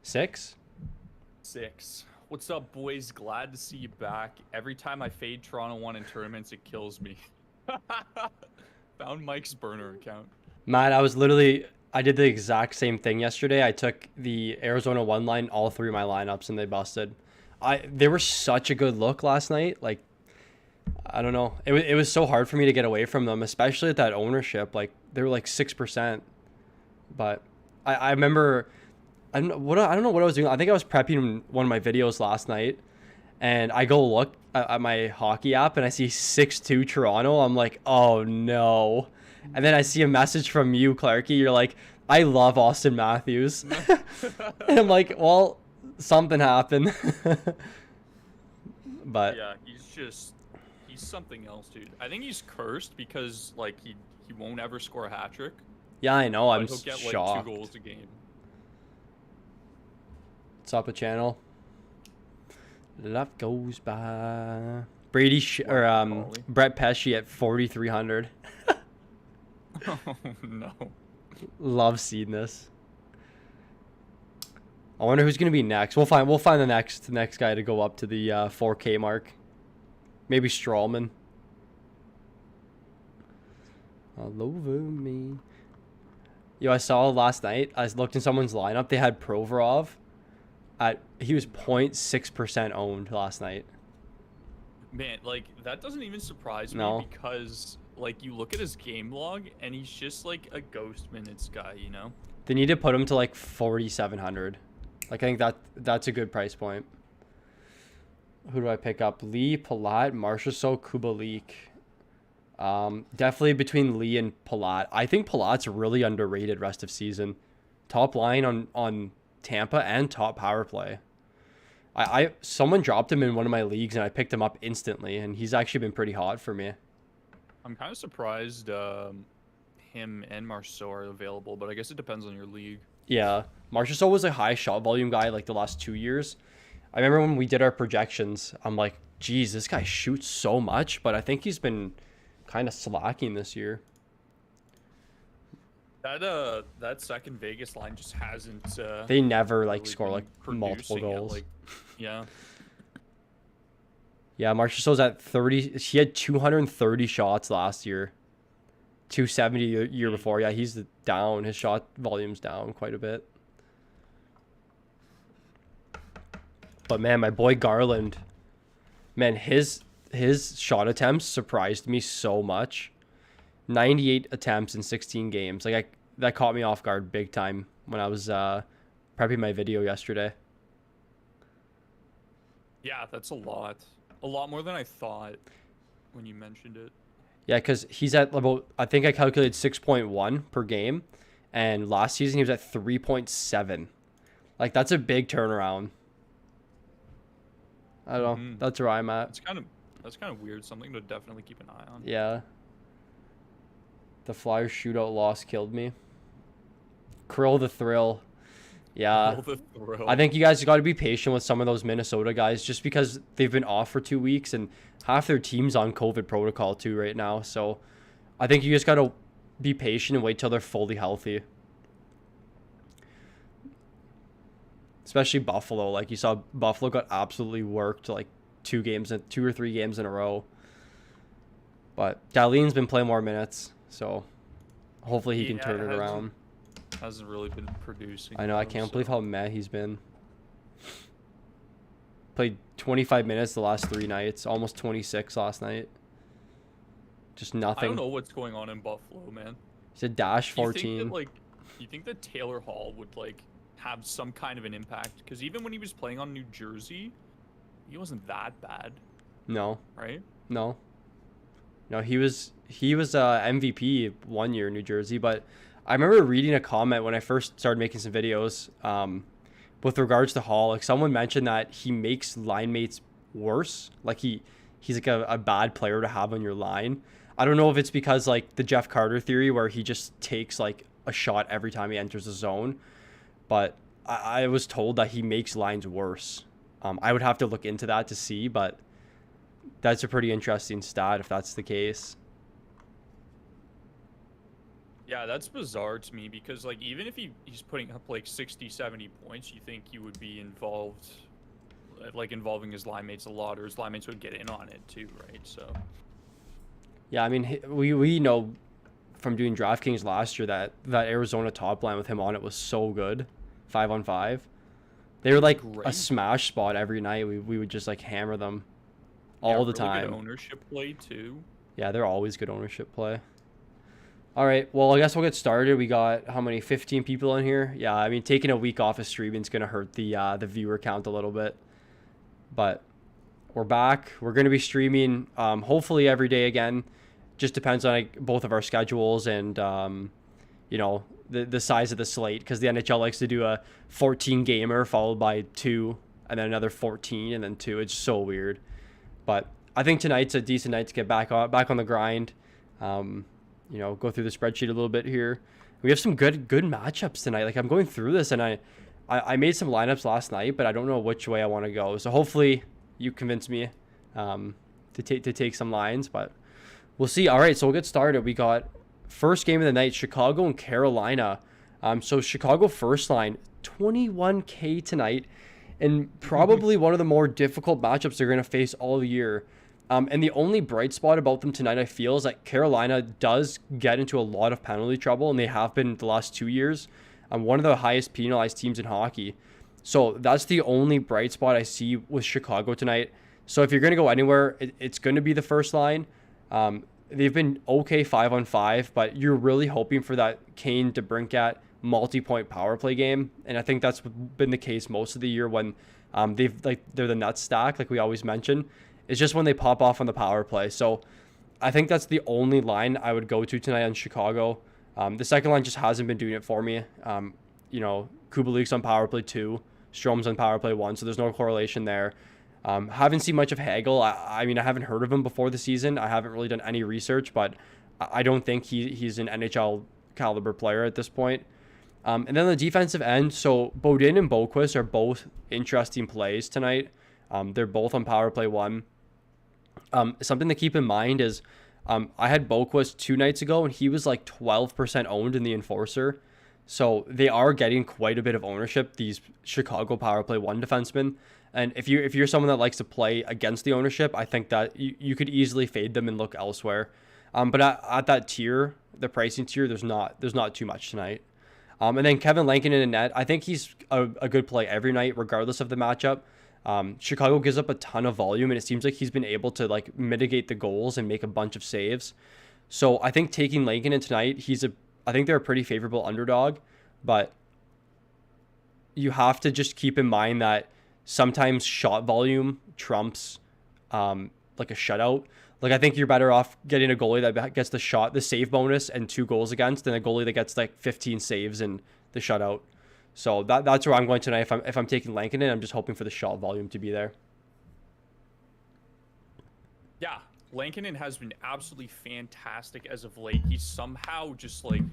6? 6. What's up, boys? Glad to see you back. Every time I fade Toronto 1 in tournaments, it kills me. Found Mike's burner account. Man, I did the exact same thing yesterday. I took the Arizona 1 line, all three of my lineups, and they busted. They were such a good look last night. Like, I don't know. It was so hard for me to get away from them, especially at that ownership. Like, they were like 6%. But I remember, I don't know what I was doing. I think I was prepping one of my videos last night, and I go look at my hockey app and I see 6-2 Toronto. I'm like, oh no. And then I see a message from you, Clarky. You're like, I love Austin Matthews. And I'm like, well, something happened. But Yeah, he's something else, dude. I think he's cursed because like he won't ever score a hat trick. yeah, I know. But I'm he'll get shocked. like 2 goals a game. What's up, a channel? Love goes by. Brady Brett Pesci at 4,300. Oh no. Love seeing this. I wonder who's gonna be next. We'll find the next guy to go up to the 4K mark. Maybe Strawman. All over me. Yo, I saw last night. I looked in someone's lineup. They had Provorov. He was 0.6% owned last night. Man, like that doesn't even surprise me No. because like you look at his game log and he's just like a ghost minutes guy, you know? They need to put him to like 4,700. Like, I think that's a good price point. Who do I pick up? Lee, Palat, Marchessault, Kubalik. Definitely between Lee and Palat. I think Palat's really underrated rest of season. Top line on Tampa and top power play. Someone dropped him in one of my leagues and I picked him up instantly, and he's actually been pretty hot for me. I'm kind of surprised him and Marceau are available, but I guess it depends on your league. Yeah, Marchessault was a high shot volume guy like the last 2 years. I remember when we did our projections, I'm like, geez, this guy shoots so much, but I think he's been kind of slacking this year. That second Vegas line just hasn't. They never like really score been like multiple producing at, goals. like, yeah. Yeah, Marchessault's at 30. He had 230 shots last year. 270 the year before. Yeah, he's down. His shot volume's down quite a bit. But man, my boy Garland, man, his shot attempts surprised me so much. 98 attempts in 16 games. Like, that caught me off guard big time when I was prepping my video yesterday. Yeah, that's a lot. A lot more than I thought when you mentioned it. Yeah, because he's at about, I think I calculated 6.1 per game, and last season he was at 3.7. Like, that's a big turnaround. I don't know. That's where I'm at. That's kind of weird. Something to definitely keep an eye on. Yeah. The Flyers shootout loss killed me. Krill the Thrill. Yeah. All the thrill. I think you guys got to be patient with some of those Minnesota guys just because they've been off for 2 weeks and half their team's on COVID protocol too right now. So I think you just got to be patient and wait till they're fully healthy. Especially Buffalo. Like, you saw Buffalo got absolutely worked like 2 or 3 games in a row. But Dahlin's been playing more minutes, so hopefully he can turn it around. Hasn't really been producing. I know, I can't believe how meh he's been. Played 25 minutes the last 3 nights, almost 26 last night. Just nothing. I don't know what's going on in Buffalo, man. He's a dash You 14. think that Taylor Hall would like have some kind of an impact? Because even when he was playing on New Jersey, he wasn't that bad. No. Right? No. No, he was MVP 1 year in New Jersey, but I remember reading a comment when I first started making some videos with regards to Hall. Like, someone mentioned that he makes line mates worse. Like, he's like a bad player to have on your line. I don't know if it's because like the Jeff Carter theory where he just takes like a shot every time he enters the zone, but I was told that he makes lines worse. I would have to look into that to see, but that's a pretty interesting stat if that's the case. Yeah, that's bizarre to me because like even if he's putting up like 60, 70 points, you think he would be involved, like involving his line mates a lot, or his line mates would get in on it too, right? So Yeah, I mean, we know from doing DraftKings last year that Arizona top line with him on it was so good, 5-on-5. They it were was like a great. smash spot every night. We would just like hammer them Yeah, all the really good time. ownership play too. Yeah, they're always good ownership play. All right, well, I guess we'll get started. We got how many? 15 people in here. Yeah, I mean, taking a week off of streaming is gonna hurt the viewer count a little bit, but we're back. We're gonna be streaming hopefully every day again. Just depends on like, both of our schedules and you know the size of the slate because the NHL likes to do a 14 gamer followed by two and then another 14 and then two. It's so weird, but I think tonight's a decent night to get back on the grind. Um, go through the spreadsheet a little bit here. We have some good matchups tonight. Like I'm going through this and I made some lineups last night, but I don't know which way I want to go. So hopefully you convince me to take some lines, but we'll see. All right, so we'll get started. We got first game of the night, Chicago and Carolina. So Chicago first line, 21K tonight, and probably one of the more difficult matchups they're going to face all year. And the only bright spot about them tonight, I feel, is that Carolina does get into a lot of penalty trouble, and they have been the last 2 years. One of the highest penalized teams in hockey. So that's the only bright spot I see with Chicago tonight. So if you're going to go anywhere, it's going to be the first line. They've been okay 5-on-5, but you're really hoping for that Kane DeBrincat multi-point power play game, and I think that's been the case most of the year when they're the nut stack, like we always mention. It's just when they pop off on the power play. So I think that's the only line I would go to tonight on Chicago. The second line just hasn't been doing it for me. Kubalik's on power play 2, Strom's on power play 1, so there's no correlation there. Haven't seen much of Hagel. I mean, I haven't heard of him before the season. I haven't really done any research, but I don't think he's an NHL caliber player at this point. And then the defensive end, so Bodin and Boquist are both interesting plays tonight. They're both on power play 1. Something to keep in mind is I had Boquist 2 nights ago, and he was like 12% owned in the Enforcer. So they are getting quite a bit of ownership, these Chicago power play 1 defensemen. And if you're someone that likes to play against the ownership, I think that you could easily fade them and look elsewhere. But at that tier, the pricing tier, there's not too much tonight. And then Kevin Lankinen in net, I think he's a good play every night, regardless of the matchup. Chicago gives up a ton of volume, and it seems like he's been able to like mitigate the goals and make a bunch of saves. So I think taking Lankinen tonight, I think they're a pretty favorable underdog, but you have to just keep in mind that sometimes shot volume trumps like a shutout. Like I think you're better off getting a goalie that gets the save bonus and 2 goals against than a goalie that gets like 15 saves in the shutout. So that's where I'm going tonight. If I'm taking Lankinen, I'm just hoping for the shot volume to be there. Yeah, Lankinen has been absolutely fantastic as of late. He's somehow just like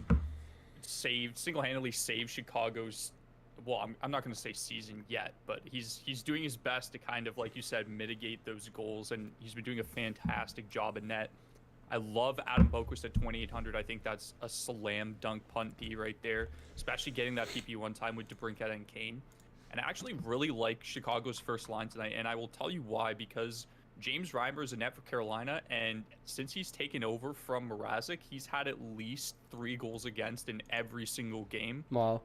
single-handedly saved Chicago's. Well, I'm not going to say season yet, but he's doing his best to kind of, like you said, mitigate those goals, and he's been doing a fantastic job in net. I love Adam Boquist at 2,800. I think that's a slam dunk punt D right there, especially getting that PP1 time with DeBrincat and Kane. And I actually really like Chicago's first line tonight, and I will tell you why, because James Reimer is a net for Carolina, and since he's taken over from Mrazek, he's had at least 3 goals against in every single game. Wow.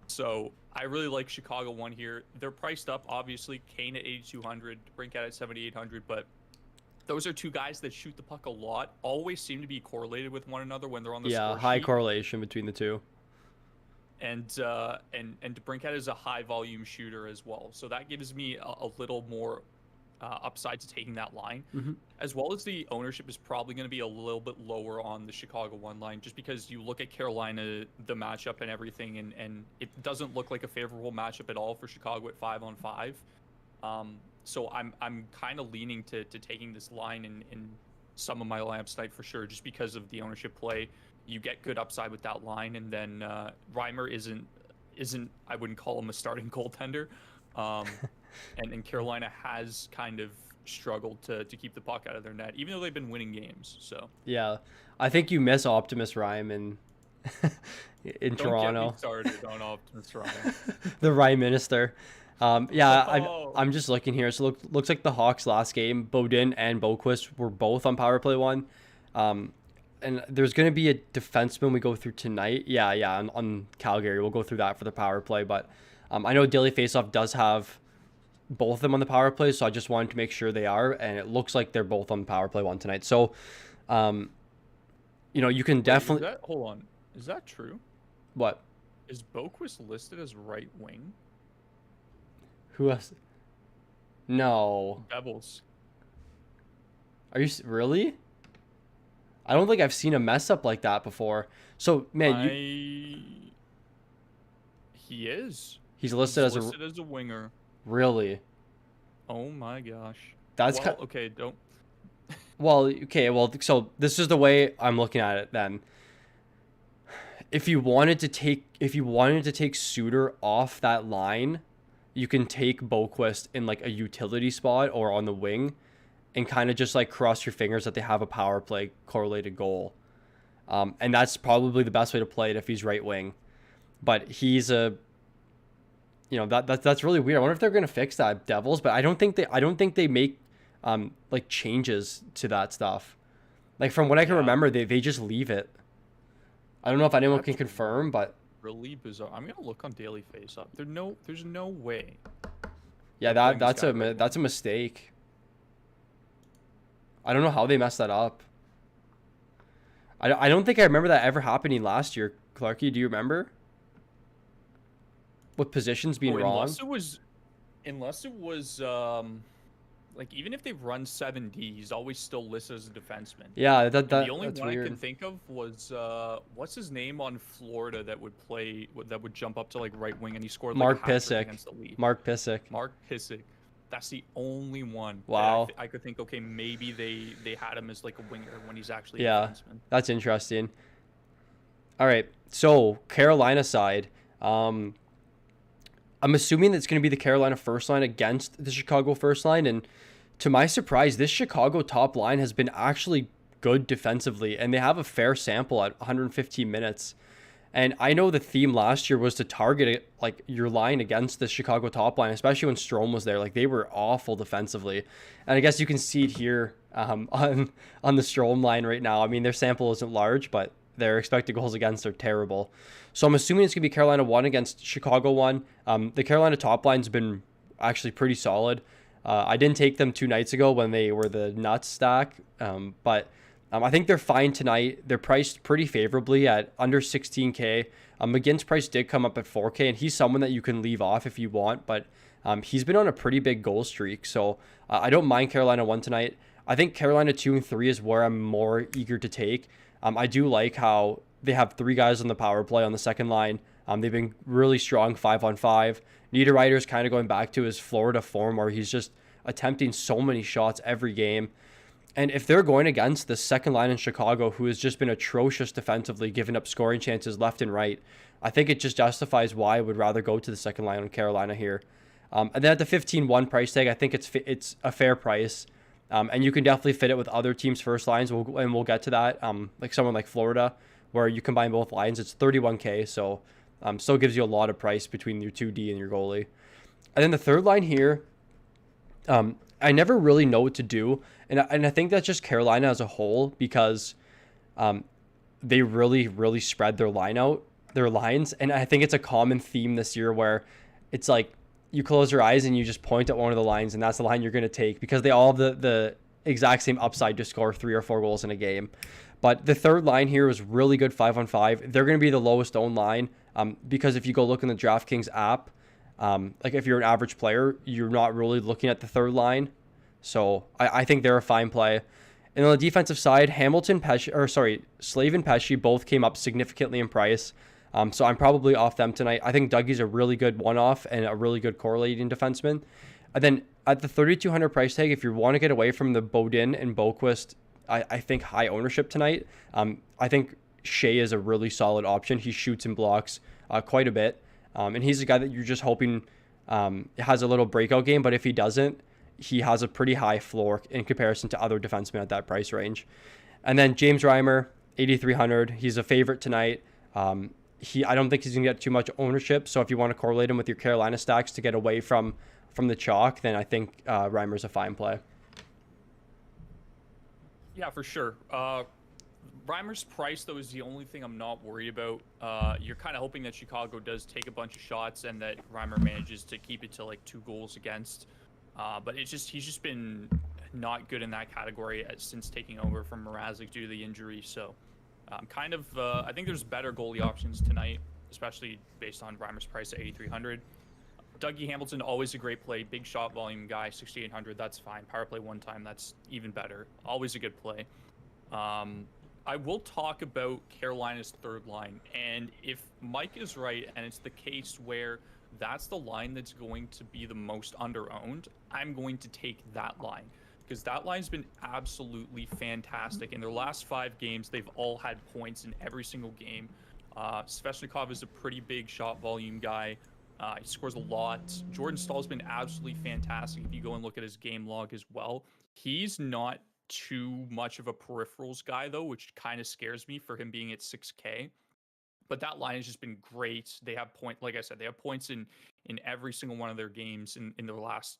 So I really like Chicago 1 here. They're priced up, obviously. Kane at 8,200, DeBrincat at 7,800, but those are 2 guys that shoot the puck a lot, always seem to be correlated with one another when they're on the score high sheet. correlation between the two. And DeBrincat is a high volume shooter as well, so that gives me a little more upside to taking that line. As well as the ownership is probably going to be a little bit lower on the Chicago 1 line, just because you look at Carolina, the matchup and everything, and it doesn't look like a favorable matchup at all for Chicago at 5-on-5. So I'm kind of leaning to taking this line in some of my lamps tonight for sure, just because of the ownership play. You get good upside with that line, and then Reimer isn't I wouldn't call him a starting goaltender. And Carolina has kind of struggled to keep the puck out of their net, even though they've been winning games. So yeah, I think you miss Optimus Ryman in Don't get me Toronto. started on Optimus Prime. The Rye Minister. Yeah, Oh, I'm just looking here. So looks like the Hawks last game, Bodin and Boquist were both on power play one. Um, and there's going to be a defenseman we go through tonight. Yeah, on Calgary. We'll go through that for the power play. But I know Daily Faceoff does have both of them on the power play, so I just wanted to make sure they are. And it looks like they're both on the power play one tonight. So, you can wait, definitely. hold on. Is that true? What? Is Boquist listed as right wing? Who else? No. Devils. Are you really? I don't think I've seen a mess up like that before. So, man, He is. he's listed He's as listed as a winger. really. Oh my gosh. That's Well, okay, don't. well, okay, well, so this is the way I'm looking at it then. If you wanted to take Suter off that line, you can take Boquist in like a utility spot or on the wing and kind of just like cross your fingers that they have a power play correlated goal. And that's probably the best way to play it if he's right wing. But he's that's really weird. I wonder if they're gonna fix that, Devils. But I don't think they make like changes to that stuff. Like from what I can remember, they just leave it. I don't know if anyone can confirm, but Really bizarre. I'm gonna look on Daily Faceoff. There's no way. yeah, that's a mistake. I don't know how they messed that up. I don't think I remember that ever happening last year. Clarky, do you remember? With positions being wrong? Unless it was like even if they run 7D, he's always still listed as a defenseman. Yeah, The only that's one weird. I can think of was what's his name on Florida that would jump up to like right wing and he scored like Mark a hat trick Pysyk. against the Leafs. Mark Pysyk. Mark Pysyk. That's the only one. Wow. I could think. Okay, maybe they had him as like a winger when he's actually Yeah, a defenseman. that's interesting. All right, so Carolina side. I'm assuming it's going to be the Carolina first line against the Chicago first line. And to my surprise, this Chicago top line has been actually good defensively. And they have a fair sample at 115 minutes. And I know the theme last year was to target it, like your line against the Chicago top line, especially when Strome was there. Like they were awful defensively. And I guess you can see it here on the Strome line right now. I mean, their sample isn't large, but their expected goals against are terrible. So I'm assuming it's going to be Carolina 1 against Chicago 1. The Carolina top line's been actually pretty solid. I didn't take them 2 nights ago when they were the nuts stack, but I think they're fine tonight. They're priced pretty favorably at under 16K. McGinn's price did come up at 4K, and he's someone that you can leave off if you want, but he's been on a pretty big goal streak, so I don't mind Carolina 1 tonight. I think Carolina 2 and 3 is where I'm more eager to take. I do like how they have 3 guys on the power play on the second line. They've been really strong 5-on-5. Niederreiter's kind of going back to his Florida form where he's just attempting so many shots every game. And if they're going against the second line in Chicago, who has just been atrocious defensively, giving up scoring chances left and right, I think it just justifies why I would rather go to the second line on Carolina here. And then at the 15-1 price tag, I think it's a fair price. And you can definitely fit it with other teams' first lines, and we'll get to that. Like someone like Florida, where you combine both lines, it's 31K, so still gives you a lot of price between your 2D and your goalie. And then the third line here, I never really know what to do, and I think that's just Carolina as a whole because they really, really spread their lines, and I think it's a common theme this year where it's like you close your eyes and you just point at one of the lines, and that's the line you're going to take because they all have the exact same upside to score 3 or 4 goals in a game. But the third line here is really good 5-on-5. They're going to be the lowest owned line because if you go look in the Draftkings app, like if you're an average player, you're not really looking at the third line. So I think they're a fine play. And on the defensive side, Slave and Pesci both came up significantly in price. So I'm probably off them tonight. I think Dougie's a really good one-off and a really good correlating defenseman. And then at the 3,200 price tag, if you want to get away from the Bodin and Boquist, I think high ownership tonight. I think Shea is a really solid option. He shoots and blocks quite a bit. And he's a guy that you're just hoping has a little breakout game. But if he doesn't, he has a pretty high floor in comparison to other defensemen at that price range. And then James Reimer, 8,300. He's a favorite tonight. I don't think he's going to get too much ownership. So if you want to correlate him with your Carolina stacks to get away from the chalk, then I think Reimer's a fine play. Yeah, for sure. Reimer's price, though, is the only thing I'm not worried about. You're kind of hoping that Chicago does take a bunch of shots and that Reimer manages to keep it to like 2 goals against. But he's just been not good in that category since taking over from Mrazek due to the injury. So I think there's better goalie options tonight, especially based on Reimer's price at 8,300. Dougie Hamilton, always a great play. Big shot volume guy, 6,800. That's fine. Power play one time. That's even better. Always a good play. I will talk about Carolina's third line. And if Mike is right, and it's the case where that's the line that's going to be the most under-owned, I'm going to take that line. Because that line's been absolutely fantastic. In their last 5 games, they've all had points in every single game. Svechnikov is a pretty big shot volume guy. He scores a lot. Jordan Stahl's been absolutely fantastic. If you go and look at his game log as well, he's not too much of a peripherals guy, though, which kind of scares me for him being at 6K. But that line has just been great. They have like I said, they have points in every single one of their games in their last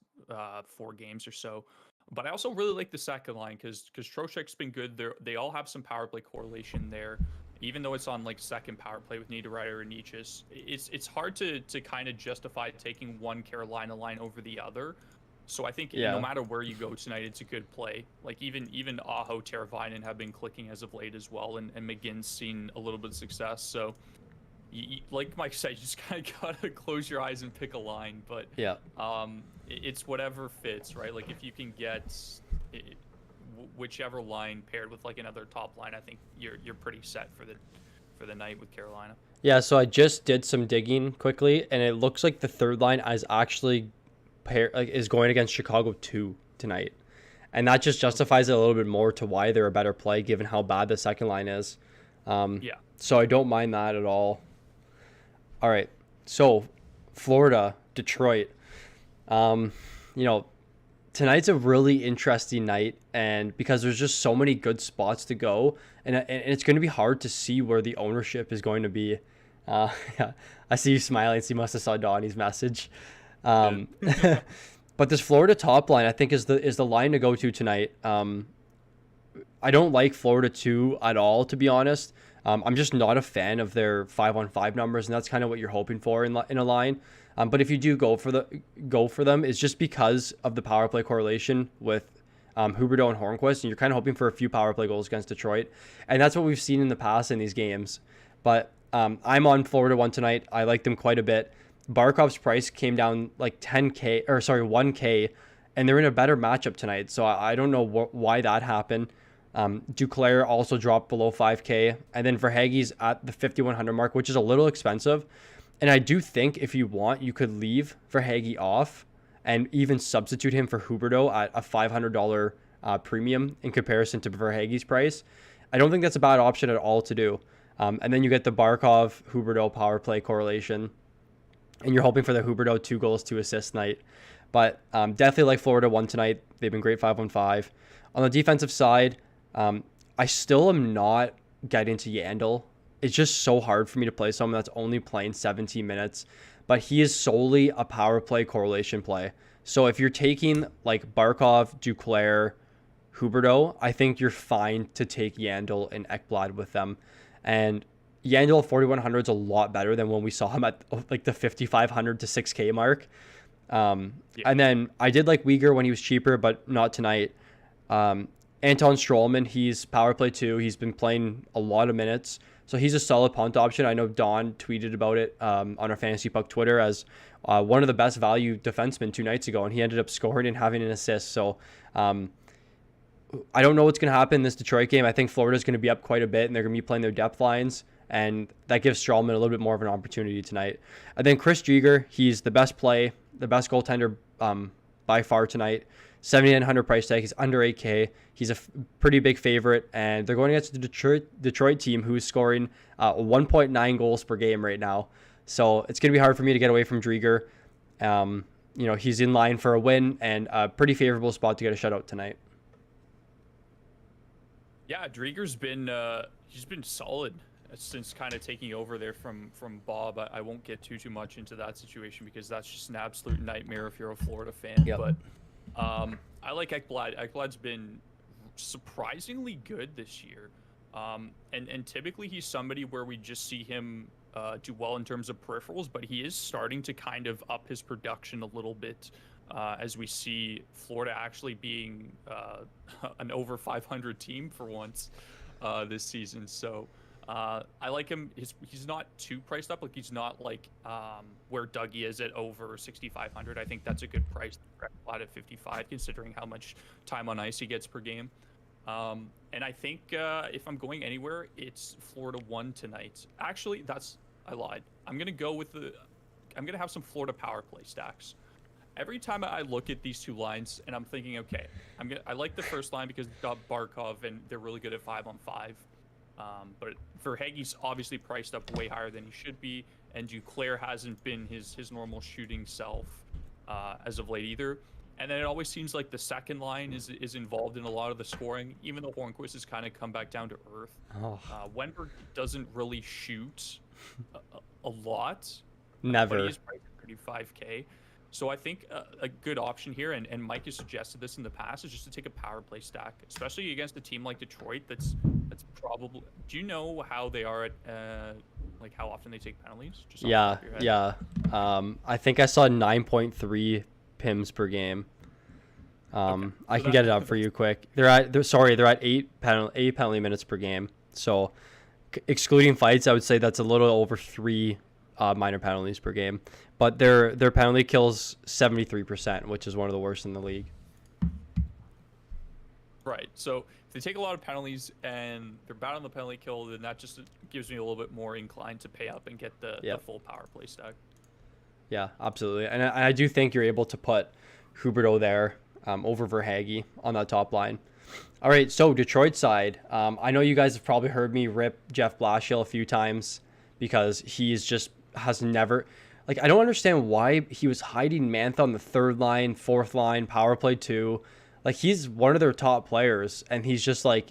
4 games or so. But I also really like the second line because Trocheck's been good. They all have some power play correlation there. Even though it's on like second power play with Niederreiter and Nietzsche's, it's hard to kind of justify taking one Carolina line over the other. So I think no matter where you go tonight, it's a good play. Like even Aho, Teravainen have been clicking as of late as well, and McGinn's seen a little bit of success. So like Mike said, you just kind of gotta close your eyes and pick a line. But it's whatever fits, right? Like if you can get whichever line paired with like another top line, I think you're pretty set for the night with Carolina. Yeah, so I just did some digging quickly, and it looks like the third line is actually is going against Chicago 2 tonight, and that just justifies it a little bit more to why they're a better play given how bad the second line is. So I don't mind that at all. All right, so Florida, Detroit. Tonight's a really interesting night, and because there's just so many good spots to go, and it's going to be hard to see where the ownership is going to be. I see you smiling, so you must have saw Donnie's message. But this Florida top line, I think, is the line to go to tonight. I don't like Florida 2 at all, to be honest. I'm just not a fan of their 5-on-5 numbers, and that's kind of what you're hoping for in a line. But if you do go for them, it's just because of the power play correlation with Huberdeau and Hornquist, and you're kind of hoping for a few power play goals against Detroit, and that's what we've seen in the past in these games. But I'm on Florida 1 tonight. I like them quite a bit. Barkov's price came down like 1K, and they're in a better matchup tonight. So I don't know why that happened. Duclair also dropped below 5K, and then Verhaeghe's at the 5,100 mark, which is a little expensive. And I do think if you want, you could leave Verhaeghe off and even substitute him for Huberdeau at a $500 premium in comparison to Verhaeghe's price. I don't think that's a bad option at all to do. And then you get the Barkov-Huberdeau power play correlation, and you're hoping for the Huberdeau 2 goals, 2 assists night. But definitely like Florida 1 tonight. They've been great 5-on-5. On the defensive side, I still am not getting to Yandel. It's just so hard for me to play someone that's only playing 17 minutes. But he is solely a power play correlation play. So if you're taking like Barkov, Duclair, Huberdeau, I think you're fine to take Yandel and Ekblad with them. And Yandel 4,100 is a lot better than when we saw him at like the 5,500 to 6K mark. And then I did like Uyghur when he was cheaper, but not tonight. Anton Strollman, he's power play 2. He's been playing a lot of minutes. So he's a solid punt option. I know Don tweeted about it on our Fantasy Puck Twitter as one of the best value defensemen 2 nights ago, and he ended up scoring and having an assist. So I don't know what's going to happen in this Detroit game. I think Florida's going to be up quite a bit, and they're going to be playing their depth lines, and that gives Strollman a little bit more of an opportunity tonight. And then Chris Driedger, he's the best play, the best goaltender by far tonight. 7,900 price tag. He's under 8K. He's a pretty big favorite, and they're going against the Detroit team who is scoring 1.9 goals per game right now. So it's going to be hard for me to get away from Driedger. He's in line for a win and a pretty favorable spot to get a shutout tonight. Yeah, Driedger's been he's been solid. since kind of taking over there from Bob, I won't get too much into that situation because that's just an absolute nightmare if you're a Florida fan. Yep. But I like Ekblad. Ekblad's been surprisingly good this year. And typically he's somebody where we just see him do well in terms of peripherals, but he is starting to kind of up his production a little bit as we see Florida actually being an over 500 team for once this season. So I like him. He's not too priced up. Like he's not like where Dougie is at over 6,500. I think that's a good price at 55, considering how much time on ice he gets per game. And I think if I'm going anywhere, it's Florida 1 tonight. Actually, I lied. I'm gonna have some Florida power play stacks. Every time I look at these two lines, and I'm thinking, okay, I like the first line because they've got Barkov and they're really good at 5-on-5. But Verhaeghe's obviously priced up way higher than he should be, and Duclair hasn't been his normal shooting self as of late either. And then it always seems like the second line is involved in a lot of the scoring, even though Hornquist has kind of come back down to earth. Wenberg doesn't really shoot a lot. Never. But he is priced at 35K. So I think a good option here, and Mike has suggested this in the past, is just to take a power play stack, especially against a team like Detroit. That's probably. Do you know how they are at like how often they take penalties? Just yeah. I think I saw 9.3 PIMs per game. Okay. I can get it up for you quick. They're at 8 penalty minutes per game. So excluding fights, I would say that's a little over 3 minor penalties per game. But their penalty kills 73%, which is one of the worst in the league. Right. So if they take a lot of penalties and they're bad on the penalty kill, then that just gives me a little bit more inclined to pay up and get the full power play stack. Yeah, absolutely. And I do think you're able to put Huberdeau there over Verhaeghe on that top line. All right, so Detroit side. I know you guys have probably heard me rip Jeff Blashill a few times because has never... Like, I don't understand why he was hiding Mantha on the third line, fourth line, power play 2. Like, he's one of their top players, and he's just like...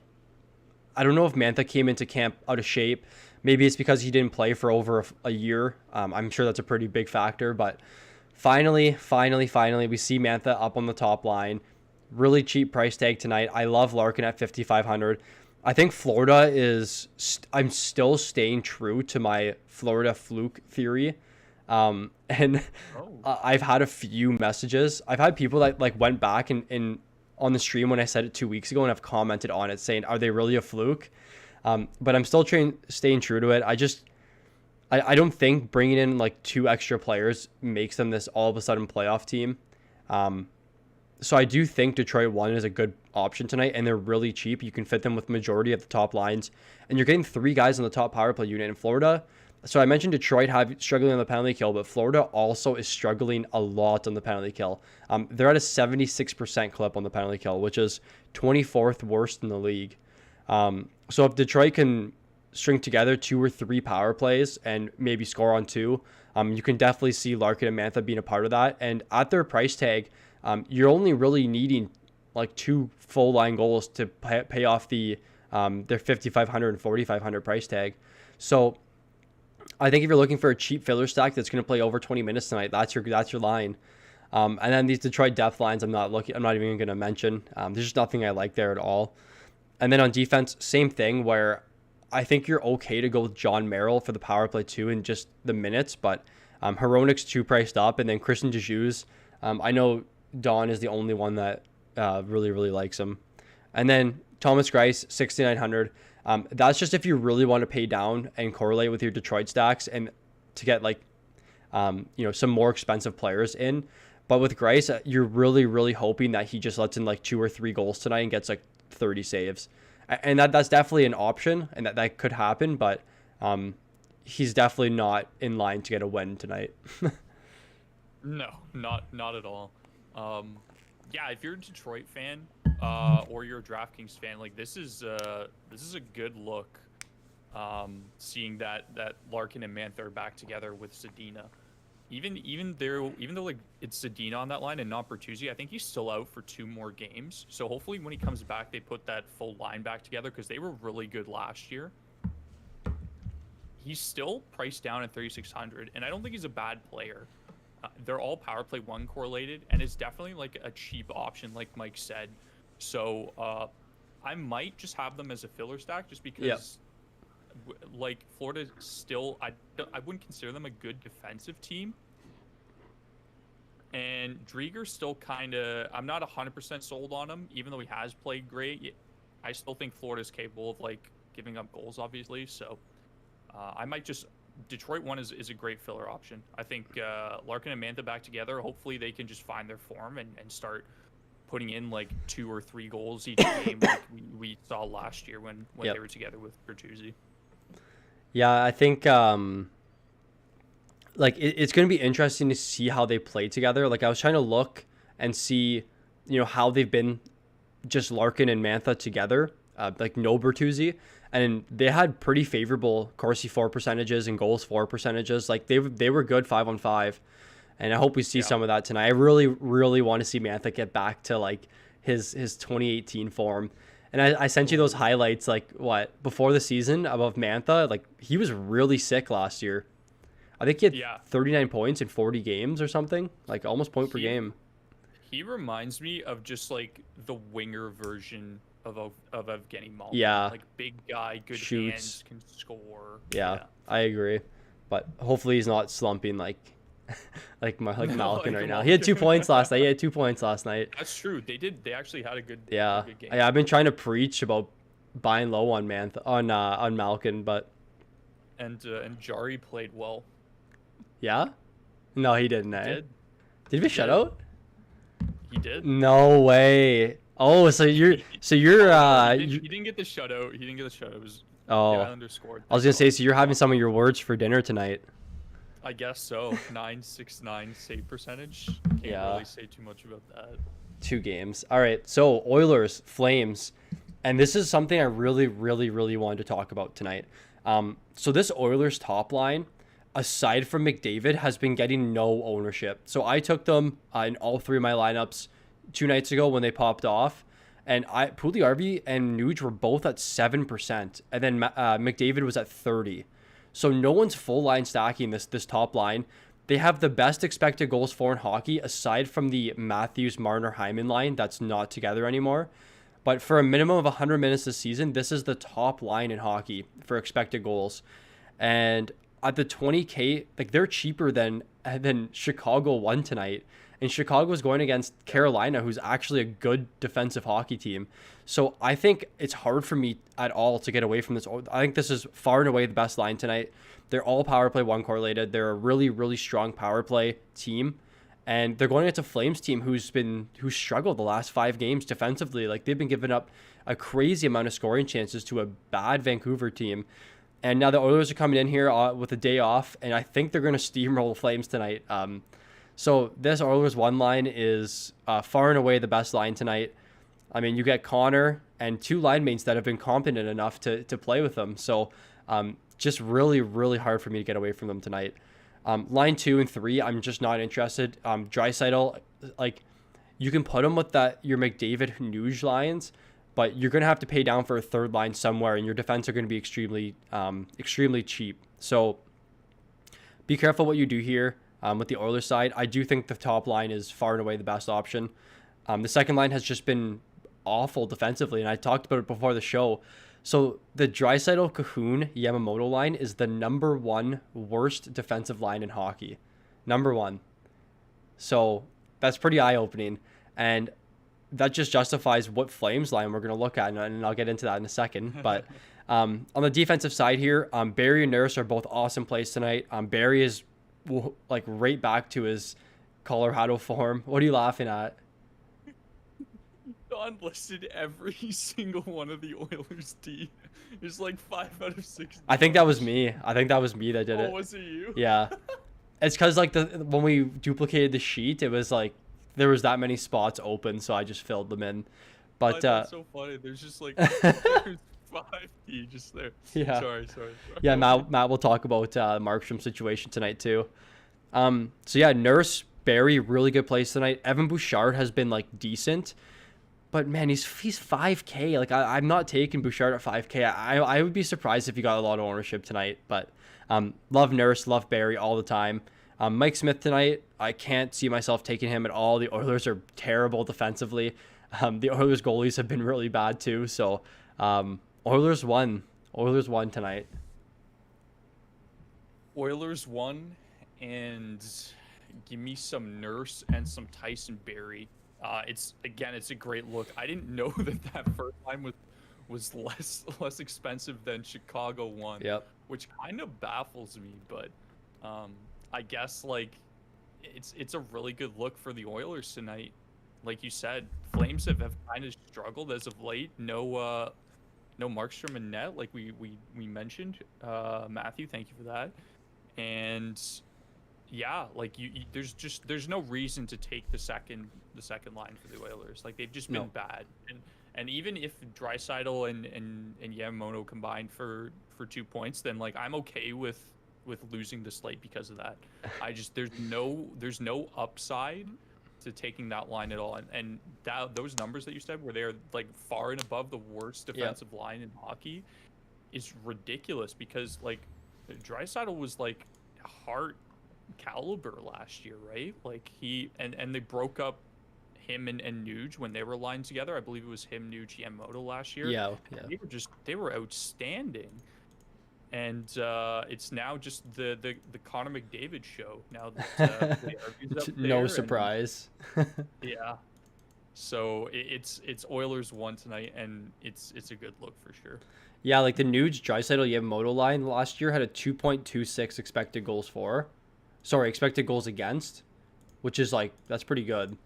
I don't know if Mantha came into camp out of shape. Maybe it's because he didn't play for over a year. I'm sure that's a pretty big factor, but finally, we see Mantha up on the top line. Really cheap price tag tonight. I love Larkin at 5,500. I think Florida is... I'm still staying true to my Florida fluke theory. I've had a few messages. I've had people that like went back and on the stream when I said it 2 weeks ago and have commented on it saying, are they really a fluke? But I'm still staying true to it. I don't think bringing in like 2 extra players makes them this all of a sudden playoff team. So I do think Detroit 1 is a good option tonight, and they're really cheap. You can fit them with majority of the top lines, and you're getting 3 guys on the top power play unit in Florida. So I mentioned Detroit struggling on the penalty kill, but Florida also is struggling a lot on the penalty kill. They're at a 76% clip on the penalty kill, which is 24th worst in the league. So if Detroit can string together 2 or 3 power plays and maybe score on 2, you can definitely see Larkin and Mantha being a part of that. And at their price tag, you're only really needing like 2 full line goals to pay off their 5,500 and 4,500 price tag. So I think if you're looking for a cheap filler stack that's going to play over 20 minutes tonight, that's your line. And then these Detroit depth lines, I'm not even going to mention. There's just nothing I like there at all. And then on defense, same thing where I think you're okay to go with John Merrill for the power play 2 and just the minutes, but Hronik's too priced up, and then Christian DeJeus. I know Don is the only one that really, really likes him. And then Thomas Greiss, 6,900. That's just if you really want to pay down and correlate with your Detroit stacks and to get like, some more expensive players in. But with Greiss, you're really, really hoping that he just lets in like 2 or 3 goals tonight and gets like 30 saves. And that's definitely an option, and that could happen, but he's definitely not in line to get a win tonight. No, not at all. Yeah, if you're a Detroit fan or you're a Draftkings fan, like this is a good look. Seeing that Larkin and Mantha are back together with Zadina. Even though like it's Zadina on that line and not Bertuzzi, I think he's still out for 2 more games. So hopefully when he comes back, they put that full line back together because they were really good last year. he's still priced down at 3,600, and I don't think he's a bad player. They're all power play one correlated, and it's definitely like a cheap option, like Mike said. So I might just have them as a filler stack, just because, like, Florida still, I wouldn't consider them a good defensive team. And Drieger's still kind of, I'm not 100% sold on him, even though he has played great. I still think Florida's capable of, like, giving up goals, obviously. So I might just, Detroit one is a great filler option. I think Larkin and Mantha back together, hopefully they can just find their form and start putting in, like, 2 or 3 goals each game, like we saw last year when they were together with Bertuzzi. Yeah, I think like it's going to be interesting to see how they play together. Like I was trying to look and see, how they've been just Larkin and Mantha together, like no Bertuzzi, and they had pretty favorable Corsi for percentages and goals for percentages. Like they were good 5-on-5, and I hope we see some of that tonight. I really, really want to see Mantha get back to like his 2018 form. And I sent you those highlights, like before the season above Mantha. Like he was really sick last year. I think he had 39 points in 40 games or something, like almost point per game. He reminds me of just like the winger version of Evgeny Malkin. Yeah. Like big guy, good Shoots. hands, can score. Yeah, I agree. But hopefully he's not slumping like Malkin right now. He had 2 points last night. That's true. They actually had a good game. Yeah, I've been trying to preach about buying low on Malkin, but and Jari played well. Yeah? No, he didn't. He did. Did he have a shutout? He did. No way. Oh, so you're he didn't get the shutout. He didn't get the shutout. It was the Islanders scored. I was gonna say, so you're having some of your words for dinner tonight. I guess so. 969 save percentage. Can't really say too much about that. 2 games. All right. So Oilers, Flames, and this is something I really, really, really wanted to talk about tonight. So this Oilers top line, aside from McDavid, has been getting no ownership. So I took them in all 3 of my lineups 2 nights ago when they popped off, and Puljujärvi and Nuge were both at 7%, and then McDavid was at 30%. So no one's full line stacking this top line. They have the best expected goals for in hockey, aside from the Matthews, Marner, Hyman line that's not together anymore. But for a minimum of 100 minutes this season, this is the top line in hockey for expected goals. And at the 20K, like they're cheaper than Chicago won tonight. And Chicago is going against Carolina, who's actually a good defensive hockey team. So I think it's hard for me at all to get away from this. I think this is far and away the best line tonight. They're all power play one correlated. They're a really, really strong power play team. And they're going against a Flames team who's struggled the last 5 games defensively. Like they've been giving up a crazy amount of scoring chances to a bad Vancouver team. And now the Oilers are coming in here with a day off, and I think they're going to steamroll the Flames tonight. So this Oilers one line is far and away the best line tonight. I mean, you get Connor and 2 line mates that have been competent enough to play with them. So just really, really hard for me to get away from them tonight. Line 2 and 3, I'm just not interested. Draisaitl, like you can put him with your McDavid Nuge lines, but you're going to have to pay down for a third line somewhere, and your defense are going to be extremely cheap. So be careful what you do here with the Oilers side. I do think the top line is far and away the best option. The second line has just been awful defensively, and I talked about it before the show. So the Draisaitl, Cahoon, Yamamoto line is the number 1 worst defensive line in hockey. Number 1. So that's pretty eye-opening. And that just justifies what Flames line we're going to look at, and I'll get into that in a second. But on the defensive side here, Barrie and Nurse are both awesome plays tonight. Barrie is like right back to his Colorado form. What are you laughing at? Don listed every single one of the Oilers' D. It's like 5 out of 6. I think that was me. that did it. Oh, was it you? Yeah. It's because like when we duplicated the sheet, it was like there was that many spots open, so I just filled them in. But that's so funny. There's just like there's 5D just there. Yeah. Sorry. Yeah, Matt will talk about Markstrom's situation tonight too. So yeah, Nurse, Barrie, really good plays tonight. Evan Bouchard has been like decent. But man, he's 5K. Like I'm not taking Bouchard at 5K. I would be surprised if he got a lot of ownership tonight. But Love Nurse, love Barry all the time. Mike Smith tonight, I can't see myself taking him at all. The Oilers are terrible defensively. The Oilers goalies have been really bad too. So Oilers won. Oilers won tonight. Oilers won, and give me some Nurse and some Tyson Barrie. It's a great look. I didn't know that first line was less expensive than Chicago one. Yep. Which kind of baffles me, but I guess like it's a really good look for the Oilers tonight. Like you said, Flames have kind of struggled as of late. No Markstrom in net, like we mentioned. Matthew, thank you for that. And yeah, like there's no reason to take the second line for the Oilers. Like they've just been bad. And even if Draisaitl and Yamamoto combined for 2 points, then like I'm okay with losing the Slate because of that. There's no upside to taking that line at all. And those numbers that you said where they're like far and above the worst defensive line in hockey is ridiculous, because like Draisaitl was like Hart caliber last year, right? Like he and they broke up him and Nuge when they were lined together. I believe it was him, Nuge, Yamamoto last year. Yeah. They were outstanding. And it's now just the Connor McDavid show. Now that no surprise. Yeah. So it's Oilers won tonight, and it's a good look for sure. Yeah, like the Nuge, Draisaitl, Yamamoto line last year had a 2.26 expected goals against, which is like, that's pretty good.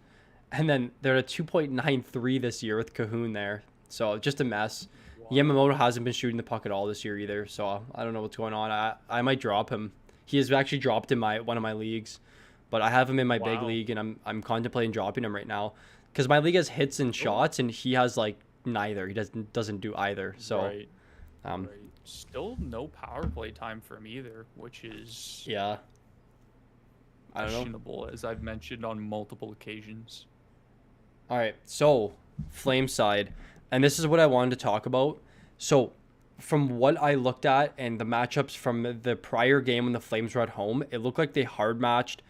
And then they're at a 2.93 this year with Cahoon there. So just a mess. Wow. Yamamoto hasn't been shooting the puck at all this year either. So I don't know what's going on. I might drop him. He has actually dropped in one of my leagues, but I have him in my big league, and I'm contemplating dropping him right now because my league has hits and shots, and he has like neither. He doesn't do either. So right. Still no power play time for him either, which is questionable, as I've mentioned on multiple occasions. All right, so Flame side, and this is what I wanted to talk about. So from what I looked at and the matchups from the prior game when the Flames were at home, it looked like they hard matched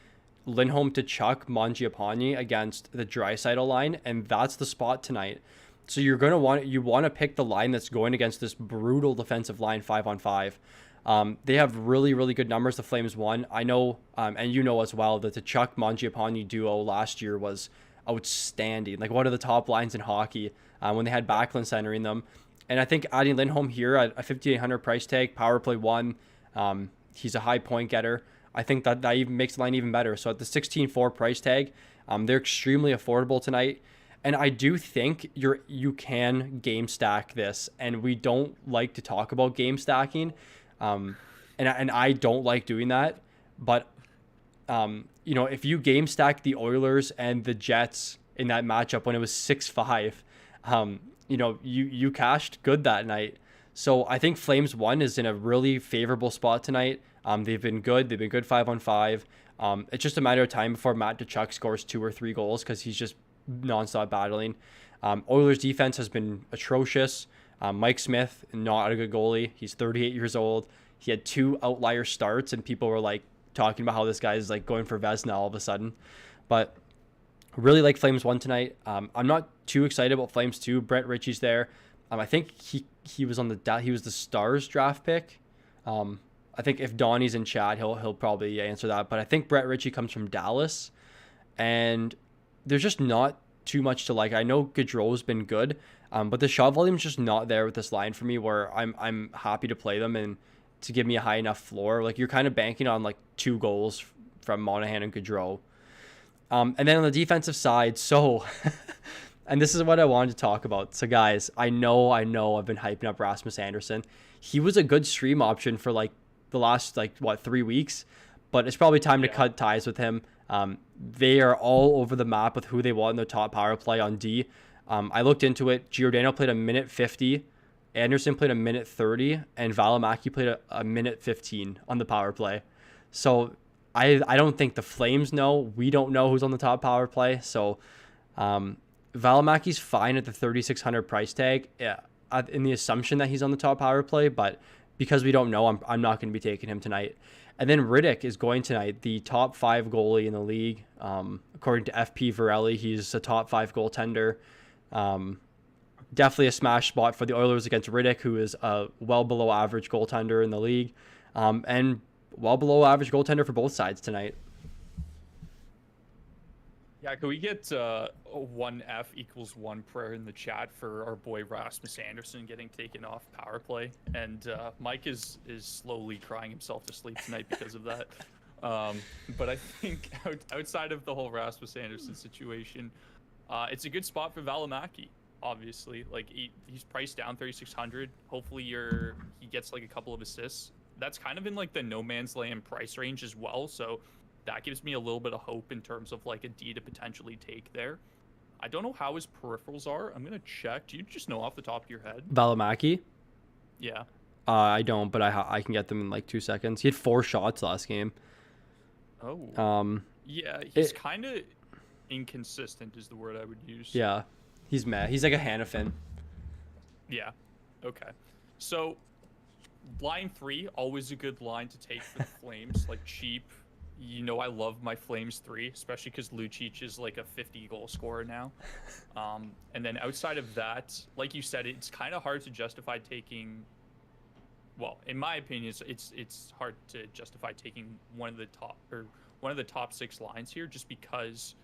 Lindholm to Chuck Mangiapane against the Draisaitl line, and that's the spot tonight. So you want to pick the line that's going against this brutal defensive line 5-on-5. They have really, really good numbers. The Flames won. I know, and you know as well, that the Chuck Mangiapane duo last year was outstanding. Like one of the top lines in hockey when they had Backlund centering them. And I think adding Lindholm here at a $5,800 price tag, power play 1, he's a high point getter. I think that even makes the line even better. So at the 16.4 price tag, they're extremely affordable tonight. And I do think you can game stack this, and we don't like to talk about game stacking, and I don't like doing that. But if you game stack the Oilers and the Jets in that matchup when it was 6-5, you cashed good that night. So I think Flames 1 is in a really favorable spot tonight. They've been good 5-on-5. It's just a matter of time before Matt Tkachuk scores 2 or 3 goals because he's just nonstop battling. Oilers defense has been atrocious. Mike Smith, not a good goalie. He's 38 years old. He had 2 outlier starts, and people were like talking about how this guy is like going for Vezina all of a sudden. But really like Flames 1 tonight. I'm not too excited about Flames 2. Brett Ritchie's there. I think he was he was the Stars draft pick. I think if Donnie's in chat, he'll probably answer that. But I think Brett Ritchie comes from Dallas, and there's just not too much to like. I know Gaudreau's been good, but the shot volume's just not there with this line for me where I'm happy to play them and to give me a high enough floor. Like you're kind of banking on like 2 goals from Monahan and Gaudreau. And then on the defensive side, so and this is what I wanted to talk about. So guys, I know I've been hyping up Rasmus Andersson. He was a good stream option for like the last 3 weeks, but it's probably time to cut ties with him. They are all over the map with who they want in their top power play on D. I looked into it. Giordano played a minute 50, Anderson played a minute 30, and Valimaki played a minute 15 on the power play. So I don't think the Flames know. We don't know who's on the top power play. So Valimaki's fine at the $3,600 price tag, in the assumption that he's on the top power play, but because we don't know, I'm not going to be taking him tonight. And then Riddick is going tonight, the top 5 goalie in the league. According to FP Varelli, he's a top 5 goaltender. Definitely a smash spot for the Oilers against Riddick, who is a well below average goaltender in the league, and well below average goaltender for both sides tonight. Yeah, can we get 1F equals 1 prayer in the chat for our boy Rasmus Anderson getting taken off power play? And Mike is slowly crying himself to sleep tonight because of that. But I think outside of the whole Rasmus Anderson situation, it's a good spot for Valimaki. Obviously, like he's priced down 3,600. Hopefully, he gets like a couple of assists. That's kind of in like the no man's land price range as well. So that gives me a little bit of hope in terms of like a D to potentially take there. I don't know how his peripherals are. I'm gonna check. Do you just know off the top of your head? Valimaki? Yeah. I don't, but I can get them in like 2 seconds. He had 4 shots last game. Oh. Yeah, he's kind of inconsistent is the word I would use. Yeah, he's meh. He's like a Hannafin. Yeah. Okay. So line 3, always a good line to take for the Flames. Like cheap. You know I love my Flames 3, especially because Lucic is like a 50-goal scorer now. And then outside of that, like you said, it's kind of hard to justify taking. Well, in my opinion, it's hard to justify taking one of the top 6 lines here, just because,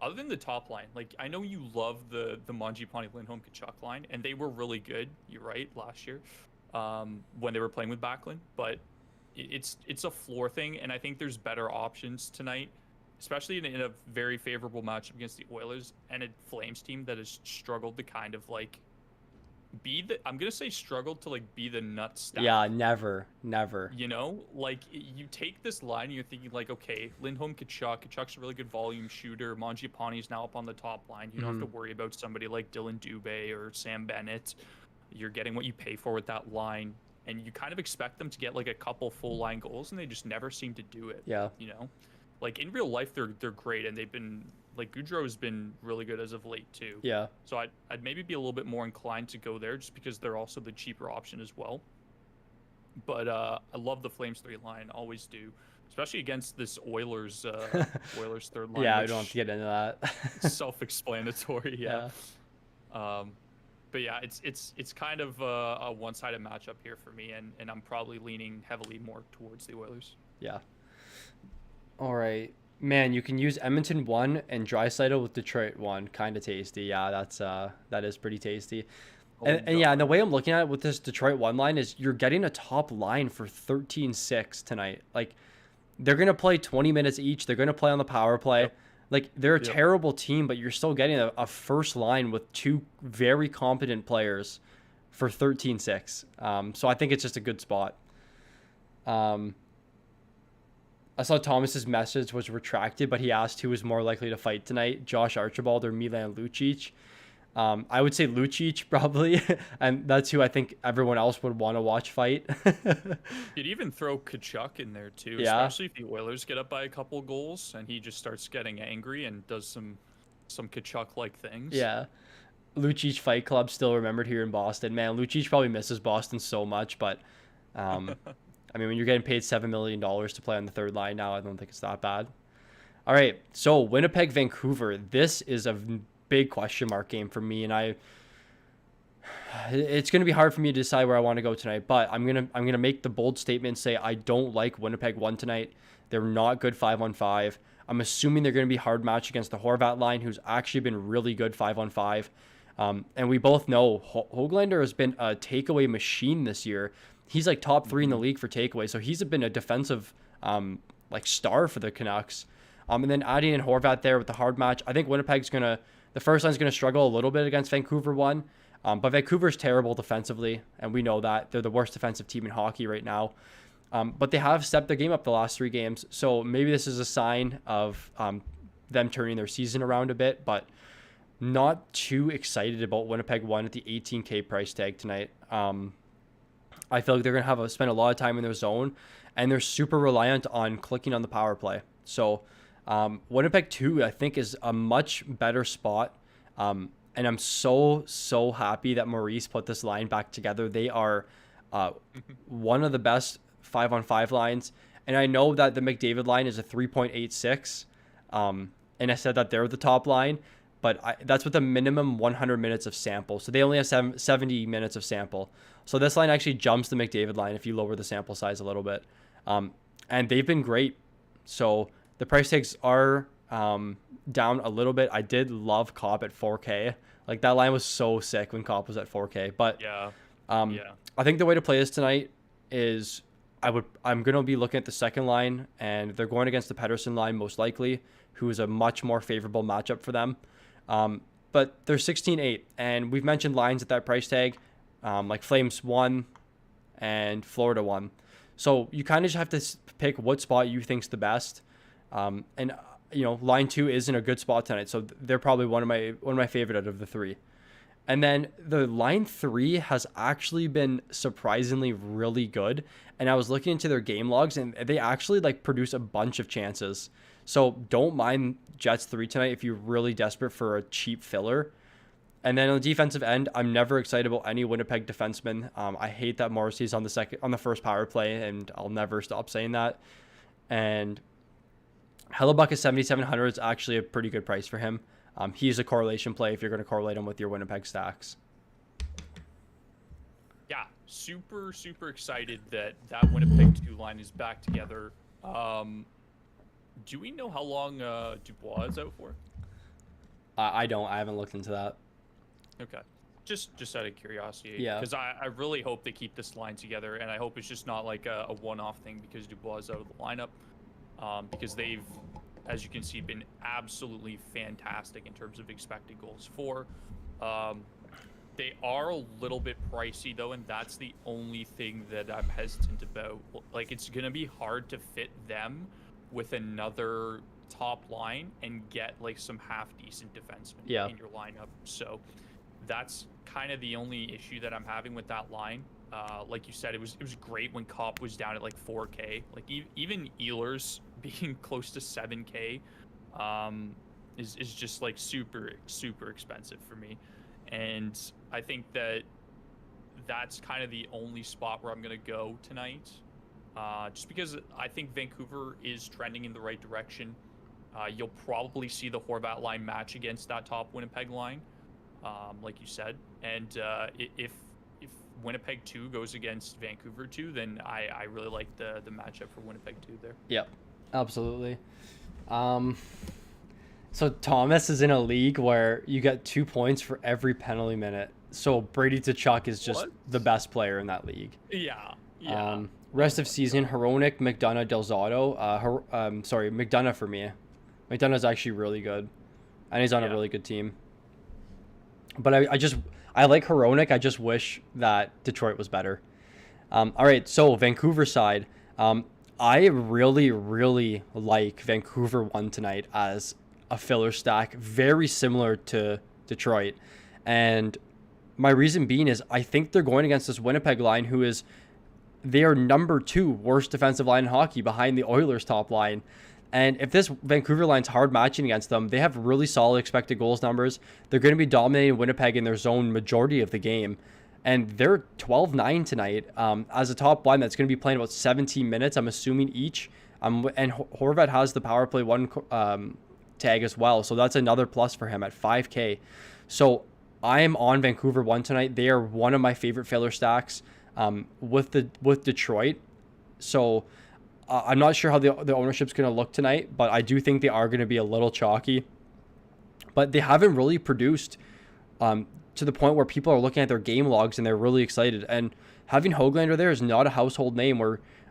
other than the top line, like I know you love the Mangiapane, Lindholm, Kachuk line, and they were really good. You're right, last year, when they were playing with Backlund, but it's a floor thing, and I think there's better options tonight, especially in a very favorable matchup against the Oilers and a Flames team that has struggled to kind of like I'm gonna say struggled to like be the nut stack. Yeah, never. You know, like you take this line and you're thinking like, okay, Lindholm, Kachuk's a really good volume shooter. Mangiapane's now up on the top line. You don't have to worry about somebody like Dylan Dubé or Sam Bennett. You're getting what you pay for with that line. And you kind of expect them to get like a couple full line goals, and they just never seem to do it. Yeah. You know, like in real life, they're great, and they've been like Goudreau has been really good as of late too. Yeah. So I'd maybe be a little bit more inclined to go there, just because they're also the cheaper option as well. But I love the Flames 3 line, always do, especially against this Oilers third line. Yeah, I don't have to get into that. Self-explanatory. Yeah. But yeah, it's kind of a one-sided matchup here for me, and I'm probably leaning heavily more towards the Oilers. Yeah. All right, man. You can use Edmonton 1 and Draisaitl with Detroit 1. Kind of tasty. Yeah, that is pretty tasty. And yeah, and the way I'm looking at it with this Detroit 1 line is you're getting a top line for 13-6 tonight. Like they're gonna play 20 minutes each. They're gonna play on the power play. Yep. Like, they're a terrible team, but you're still getting a first line with 2 very competent players for 13-6. So I think it's just a good spot. I saw Thomas's message was retracted, but he asked who was more likely to fight tonight, Josh Archibald or Milan Lucic. I would say Lucic probably, and that's who I think everyone else would want to watch fight. You'd even throw Kachuk in there too, yeah. Especially if the Oilers get up by a couple goals and he just starts getting angry and does some Kachuk-like things. Yeah. Lucic Fight Club still remembered here in Boston. Man, Lucic probably misses Boston so much, but I mean, when you're getting paid $7 million to play on the third line now, I don't think it's that bad. All right, so Winnipeg, Vancouver. This is a big question mark game for me, and it's going to be hard for me to decide where I want to go tonight, but I'm going to make the bold statement and say I don't like Winnipeg 1 tonight. They're not good 5-on-5. I'm assuming they're going to be hard match against the Horvat line, who's actually been really good 5-on-5. And we both know Höglander has been a takeaway machine this year. He's like top 3 in the league for takeaway, so he's been a defensive like star for the Canucks. And then adding in Horvat there with the hard match, I think the first line's going to struggle a little bit against Vancouver 1. But Vancouver's terrible defensively, and we know that. They're the worst defensive team in hockey right now. But they have stepped their game up the last 3 games, so maybe this is a sign of them turning their season around a bit, but not too excited about Winnipeg 1 at the $18K price tag tonight. I feel like they're going to spend a lot of time in their zone, and they're super reliant on clicking on the power play. So Winnipeg 2, I think, is a much better spot. And I'm so happy that Maurice put this line back together. They are uh, one of the best 5-on-5 lines. And I know that the McDavid line is a 3.86. And I said that they're the top line, but that's with a minimum 100 minutes of sample. So they only have 70 minutes of sample. So this line actually jumps the McDavid line if you lower the sample size a little bit. And they've been great. So the price tags are down a little bit. I did love Copp at 4K. Like, that line was so sick when Copp was at 4K. But I think the way to play this tonight is I'm going to be looking at the second line, and they're going against the Pettersson line most likely, who is a much more favorable matchup for them. But they're 16-8, and we've mentioned lines at that price tag, like Flames 1 and Florida 1. So you kind of just have to pick what spot you think's the best. And line 2 is in a good spot tonight, so they're probably one of my favorite out of the three. And then the line 3 has actually been surprisingly really good. And I was looking into their game logs, and they actually produce a bunch of chances. So don't mind Jets 3 tonight if you're really desperate for a cheap filler. And then on the defensive end, I'm never excited about any Winnipeg defenseman. I hate that Morrissey's on the first power play, and I'll never stop saying that. And Hellebuck is 7,700 is actually a pretty good price for him. He's a correlation play if you're going to correlate him with your Winnipeg stacks. Yeah, super, super excited that Winnipeg 2 line is back together. Do we know how long Dubois is out for? I don't. I haven't looked into that. Okay. Just out of curiosity. Yeah. Because I really hope they keep this line together, and I hope it's just not like a one-off thing because Dubois is out of the lineup. Because they've, as you can see, been absolutely fantastic in terms of expected goals for. They are a little bit pricey, though, and that's the only thing that I'm hesitant about. Like, it's going to be hard to fit them with another top line and get, some half-decent defensemen in your lineup. So that's kind of the only issue that I'm having with that line. Like you said, it was great when Copp was down at 4K. Even Ehlers being close to 7K is just super, super expensive for me. And I think that's kind of the only spot where I'm going to go tonight. Just because I think Vancouver is trending in the right direction. You'll probably see the Horvat line match against that top Winnipeg line, like you said. And if Winnipeg 2 goes against Vancouver 2, then I really like the matchup for Winnipeg 2 there. Yep, absolutely. So Thomas is in a league where you get 2 points for every penalty minute. So Brady Tkachuk is just the best player in that league. Yeah. Rest of season, Hronek, McDonough, Del Zotto. McDonough for me. McDonough's actually really good, and he's on a really good team. But I like Hronek. I just wish that Detroit was better. All right, so Vancouver side. I really, really like Vancouver 1 tonight as a filler stack, very similar to Detroit. And my reason being is I think they're going against this Winnipeg line, they are number 2 worst defensive line in hockey behind the Oilers top line. And if this Vancouver line's hard matching against them, they have really solid expected goals numbers. They're going to be dominating Winnipeg in their zone majority of the game. And they're 12-9 tonight as a top line that's going to be playing about 17 minutes, I'm assuming, each. And Horvat has the power play 1 tag as well. So that's another plus for him at 5K. So I am on Vancouver 1 tonight. They are one of my favorite filler stacks with Detroit. So I'm not sure how the ownership's going to look tonight, but I do think they are going to be a little chalky. But they haven't really produced to the point where people are looking at their game logs and they're really excited. And having Höglander there is not a household name.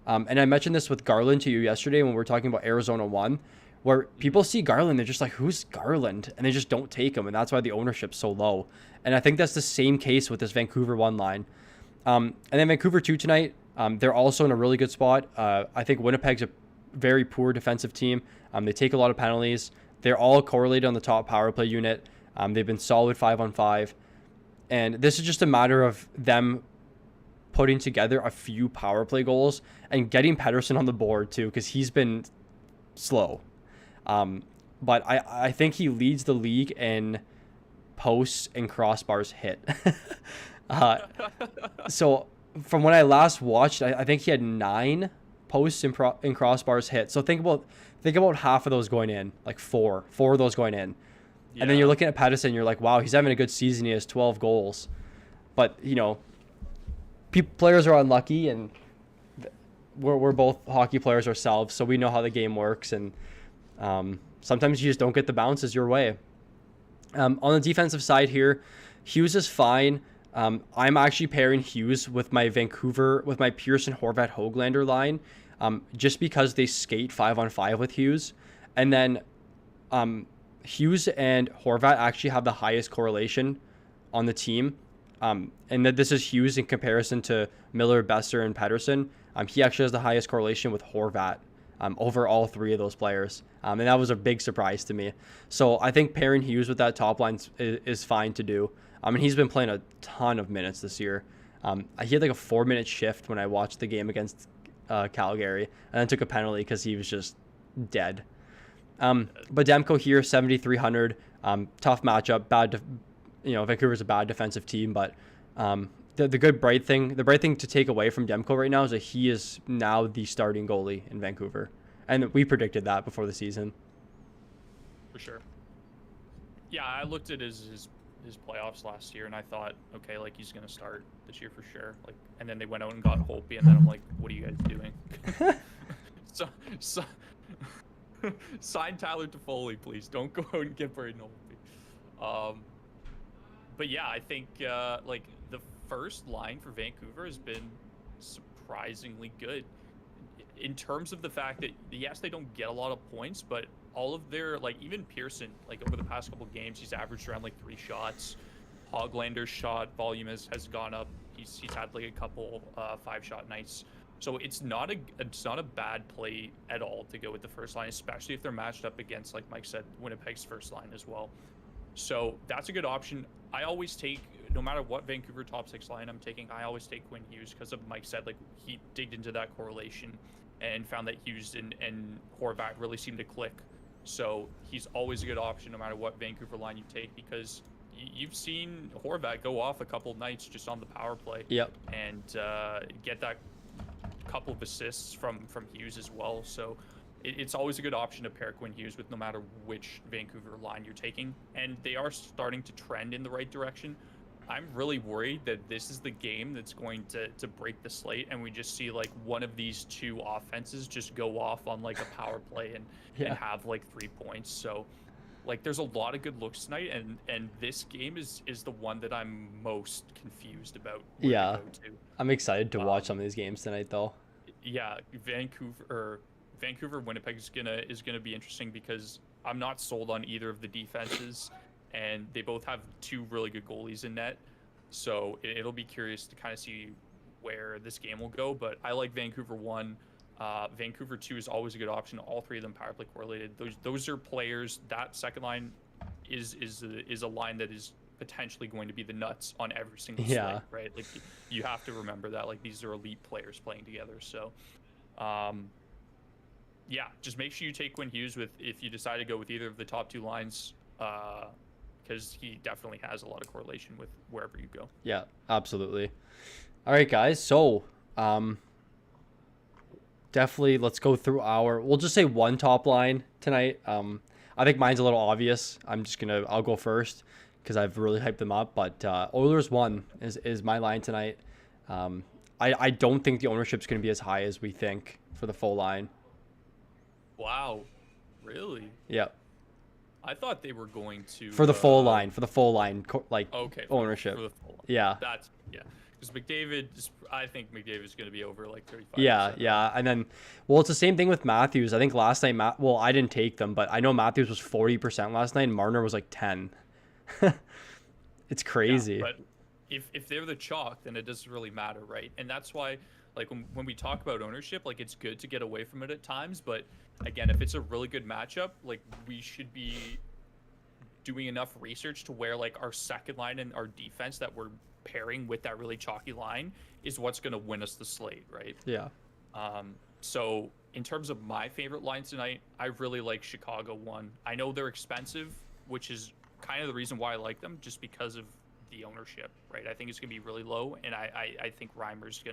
And I mentioned this with Garland to you yesterday when we were talking about Arizona 1, where people see Garland, they're just like, who's Garland? And they just don't take him, and that's why the ownership's so low. And I think that's the same case with this Vancouver 1 line. And then Vancouver 2 tonight, they're also in a really good spot. I think Winnipeg's a very poor defensive team. They take a lot of penalties. They're all correlated on the top power play unit. They've been solid 5-on-5. And this is just a matter of them putting together a few power play goals and getting Pettersson on the board too, because he's been slow. But I think he leads the league in posts and crossbars hit. So from when I last watched, I think he had 9 posts in crossbars hit. So think about half of those going in, like four of those going in. Yeah. And then you're looking at Pedersen, you're like, wow, he's having a good season. He has 12 goals. But, players are unlucky, and we're both hockey players ourselves, so we know how the game works. And sometimes you just don't get the bounces your way. On the defensive side here, Hughes is fine. I'm actually pairing Hughes with my Pearson, Horvat, Höglander line, just because they skate 5-on-5 with Hughes. And then Hughes and Horvat actually have the highest correlation on the team. And that this is Hughes in comparison to Miller, Besser, and Pedersen. He actually has the highest correlation with Horvat over all 3 of those players. And that was a big surprise to me. So I think pairing Hughes with that top line is fine to do. And he's been playing a ton of minutes this year. He had like a 4-minute shift when I watched the game against Calgary, and then took a penalty because he was just dead. But Demko here, 7,300. Tough matchup. Vancouver's a bad defensive team, but the bright thing to take away from Demko right now is that he is now the starting goalie in Vancouver, and we predicted that before the season. For sure. Yeah, I looked at his playoffs last year, and I thought, okay, like he's gonna start this year for sure. Like, and then they went out and got Holtby, and then I'm like, what are you guys doing? so sign Tyler Toffoli, please. Don't go out and get Braden Holtby. But yeah, I think like the first line for Vancouver has been surprisingly good in terms of the fact that, yes, they don't get a lot of points, but all of their, like, even Pearson, like over the past couple games, he's averaged around like 3 shots. Höglander's shot volume has gone up. He's had like a couple 5-shot nights. So it's not a bad play at all to go with the first line, especially if they're matched up against, like Mike said, Winnipeg's first line as well. So that's a good option. I always take, no matter what Vancouver top 6 line I'm taking, I always take Quinn Hughes because of Mike said, like he digged into that correlation and found that Hughes and Horvat really seem to click. So he's always a good option no matter what Vancouver line you take, because you've seen Horvat go off a couple of nights just on the power play. Yep. And get that couple of assists from Hughes as well. So it's always a good option to pair Quinn Hughes with no matter which Vancouver line you're taking. And they are starting to trend in the right direction. I'm really worried that this is the game that's going to break the slate, and we just see like one of these 2 offenses just go off on like a power play and have like 3 points. So like there's a lot of good looks tonight, and this game is the one that I'm most confused about. Yeah, I'm excited to watch some of these games tonight though. Yeah, Vancouver Winnipeg is gonna be interesting because I'm not sold on either of the defenses, and they both have 2 really good goalies in net. So it'll be curious to kind of see where this game will go. But I like Vancouver 1. Vancouver 2 is always a good option. All 3 of them power play correlated. Those are players. That second line is a line that is potentially going to be the nuts on every single slate, right? Like you have to remember that. Like these are elite players playing together. So yeah, just make sure you take Quinn Hughes if you decide to go with either of the top 2 lines, because he definitely has a lot of correlation with wherever you go. Yeah, absolutely. All right, guys. So definitely let's go through we'll just say one top line tonight. I think mine's a little obvious. I'll go first because I've really hyped them up. But Oilers 1 is my line tonight. I don't think the ownership's going to be as high as we think for the full line. Wow, really? Yeah. I thought they were going to for the full line, like okay, ownership. For the full line. Yeah. Because I think McDavid's going to be over like 35%. Yeah, and then, well, it's the same thing with Matthews. I think last night, I didn't take them, but I know Matthews was 40% last night, and Marner was like 10. It's crazy. Yeah, but if they're the chalk, then it doesn't really matter, right? And that's why, like when we talk about ownership, like it's good to get away from it at times, but again, if it's a really good matchup, like we should be doing enough research to where like our second line and our defense that we're pairing with that really chalky line is what's going to win us the slate, right? Yeah. So in terms of my favorite lines tonight, I really like Chicago 1. I know they're expensive, which is kind of the reason why I like them, just because of the ownership, right? I think it's gonna be really low, and I think Reimer's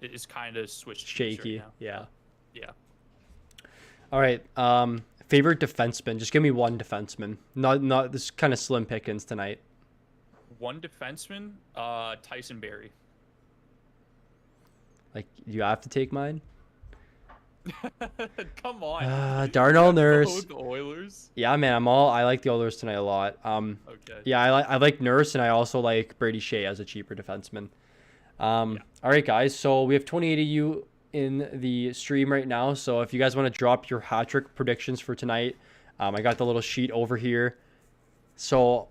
is kind of switched shaky. right now. Yeah. Yeah. All right. Favorite defenseman? Just give me one defenseman. Not this kind of slim pickings tonight. One defenseman, Tyson Barrie. Like you have to take mine. Come on. Darnell Nurse. The Oilers. Yeah, man. I like the Oilers tonight a lot. Okay. Yeah, I like Nurse, and I also like Brady Shea as a cheaper defenseman. All right, guys. So we have 28 of you in the stream right now. So if you guys want to drop your hat trick predictions for tonight, I got the little sheet over here. So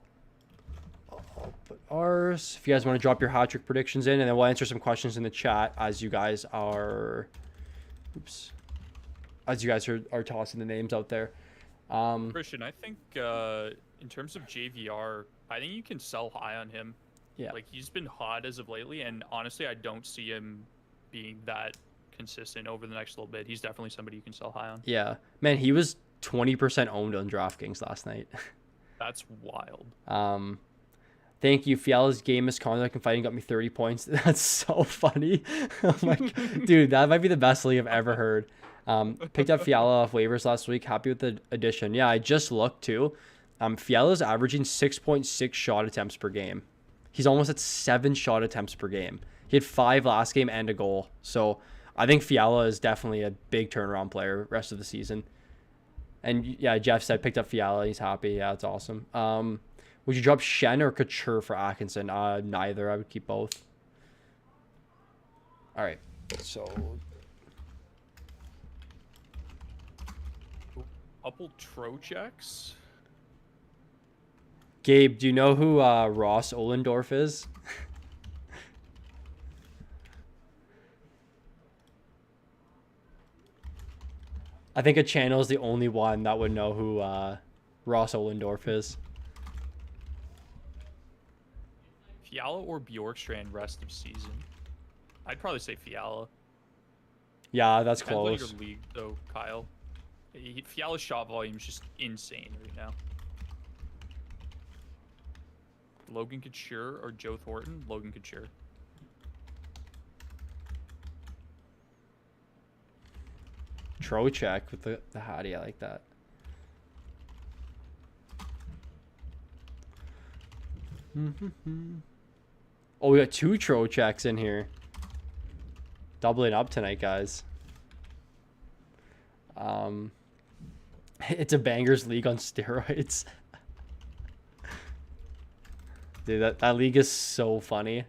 I'll put ours. If you guys want to drop your hat trick predictions in, and then we'll answer some questions in the chat as you guys are. Oops. As you guys are tossing the names out there. Christian, I think in terms of JVR, I think you can sell high on him. Yeah. Like he's been hot as of lately, and honestly, I don't see him being that consistent over the next little bit. He's definitely somebody you can sell high on. Yeah. Man, he was 20% owned on DraftKings last night. That's wild. Thank you. Fiala's game misconduct and fighting got me 30 points. That's so funny. Oh my dude, that might be the best league I've ever heard. Picked up Fiala off waivers last week. Happy with the addition. Yeah, I just looked too. Fiala's averaging 6.6 shot attempts per game. He's almost at 7 shot attempts per game. He had 5 last game and a goal. So I think Fiala is definitely a big turnaround player rest of the season. And yeah, Jeff said picked up Fiala. He's happy. Yeah, it's awesome. Would you drop Shen or Couture for Atkinson? Neither. I would keep both. All right. So Couple Trocheks. Gabe, do you know who Ross Ohlendorf is? I think a channel is the only one that would know who Ross Ohlendorf is. Fiala or Bjorkstrand rest of season? I'd probably say Fiala. Yeah, that's Depends on close. your league, though, Kyle. Fiala's shot volume is just insane right now. Logan Couture or Joe Thornton? Logan Couture. Trocheck with the Hattie. I like that. Oh, we got 2 Trochecks in here. Doubling up tonight, guys. It's a bangers league on steroids. Dude, that league is so funny.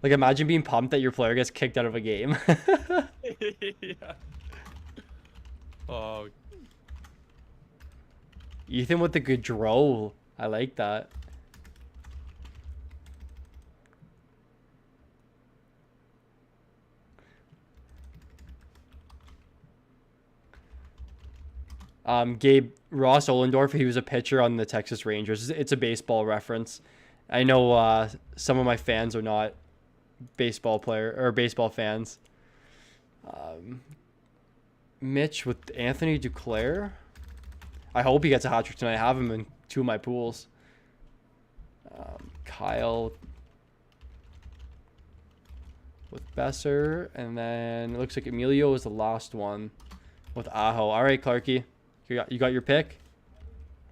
Like, imagine being pumped that your player gets kicked out of a game. Yeah. Oh. Ethan with the Gaudreau. I like that. Gabe, Ross Ohlendorf, he was a pitcher on the Texas Rangers. It's a baseball reference. I know some of my fans are not baseball fans. Mitch with Anthony Duclair. I hope he gets a hat trick tonight. I have him in 2 of my pools. Kyle with Besser, and then it looks like Emilio is the last one with Aho. All right, Clarky, you got your pick.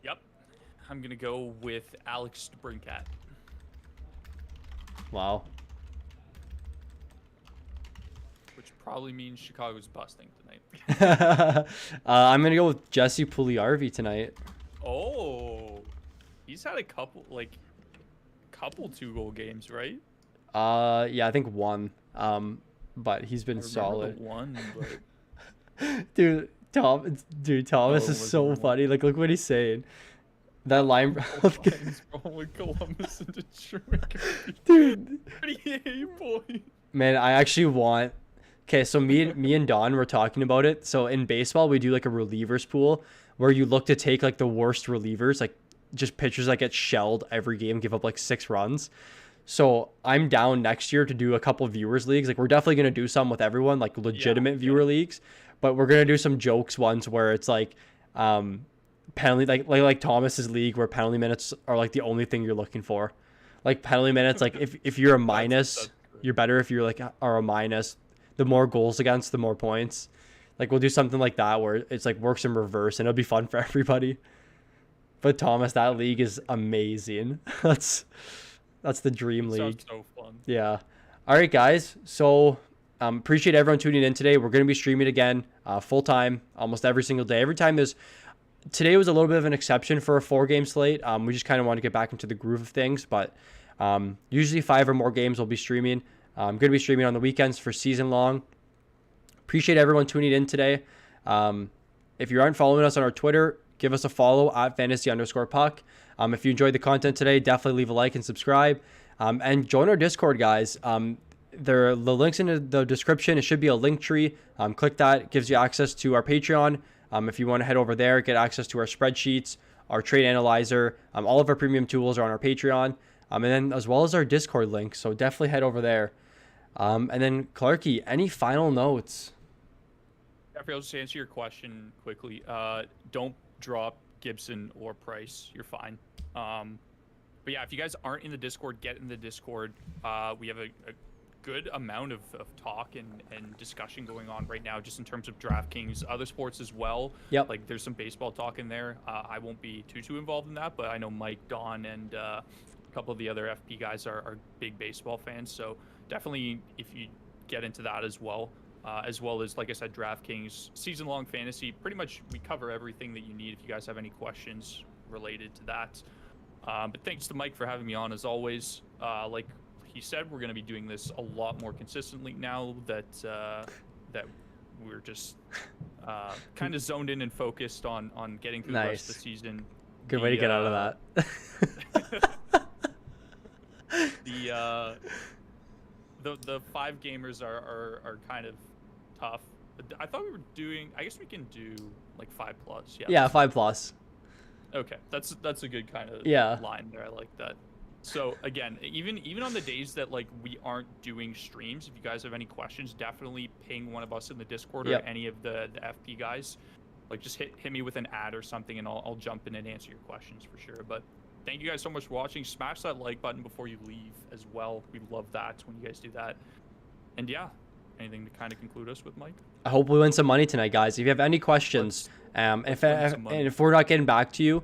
Yep. I'm gonna go with Alex DeBrincat. Wow. Which probably means Chicago's busting tonight. I'm gonna go with Jesse Puljujarvi tonight. Oh, he's had a couple 2-goal games, right? Yeah, I think 1. But he's been solid. The one, but Thomas is so funny. Like, look what he's saying. That line, with Columbus and Detroit. dude. 38 points. Man, I actually want. Okay, so me and Don were talking about it. So in baseball, we do like a relievers pool where you look to take like the worst relievers, like just pitchers that get shelled every game, give up like 6 runs. So I'm down next year to do a couple viewers leagues. Like, we're definitely gonna do some with everyone, like legitimate viewer leagues, but we're gonna do some jokes ones where it's like penalty, like Thomas's league where penalty minutes are like the only thing you're looking for. Like penalty minutes, like if you're a minus, you're better if you're like are a minus. The more goals against, the more points. Like we'll do something like that where it's like works in reverse and it'll be fun for everybody. But Thomas, that league is amazing. That's the dream league. Sounds so fun. Yeah. All right, guys. So appreciate everyone tuning in today. We're going to be streaming again full time almost every single day. Every time today was a little bit of an exception for a 4-game slate. We just kind of want to get back into the groove of things, but usually 5 or more games we'll be streaming. I'm going to be streaming on the weekends for season long. Appreciate everyone tuning in today. If you aren't following us on our Twitter, give us a follow at @fantasy_puck. If you enjoyed the content today, definitely leave a like and subscribe. And join our Discord, guys. The link's in the description. It should be a link tree. Click that. It gives you access to our Patreon. If you want to head over there, get access to our spreadsheets, our trade analyzer. All of our premium tools are on our Patreon. And then as well as our Discord link. So definitely head over there. And then Clarky, any final notes? Jeffrey, I'll just answer your question quickly. Don't drop Gibson or Price. You're fine. But yeah, if you guys aren't in the Discord, get in the Discord. We have a good amount of talk and discussion going on right now, just in terms of DraftKings, other sports as well. Yep. Like there's some baseball talk in there. I won't be too involved in that, but I know Mike, Don, and a couple of the other FP guys are big baseball fans. So definitely, if you get into that as well as, like I said, DraftKings, season-long fantasy, pretty much we cover everything that you need if you guys have any questions related to that. But thanks to Mike for having me on, as always. Like he said, we're going to be doing this a lot more consistently now that we're just kind of zoned in and focused on getting through the rest of the season. Good way to get out of that. The 5 gamers are kind of tough. I thought we were doing. I guess we can do like 5+. Yeah, 5+. Okay, that's a good kind of line there. I like that. So again, even on the days that like we aren't doing streams, if you guys have any questions, definitely ping one of us in the Discord or any of the FP guys. Like just hit me with an ad or something, and I'll jump in and answer your questions for sure. But thank you guys so much for watching. Smash that like button before you leave as well. We love that when you guys do that. And yeah, anything to kind of conclude us with, Mike? I hope we win some money tonight, guys. If you have any questions, if we're not getting back to you,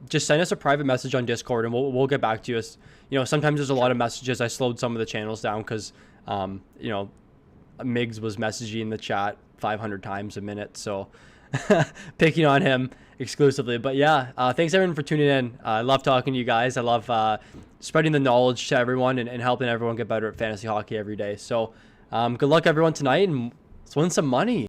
just send us a private message on Discord and we'll get back to you. You know, sometimes there's a lot of messages. I slowed some of the channels down because, you know, Migs was messaging in the chat 500 times a minute. So picking on him exclusively. But yeah, thanks everyone for tuning in. I love talking to you guys. I love spreading the knowledge to everyone and helping everyone get better at fantasy hockey every day. So good luck everyone tonight, and let's win some money.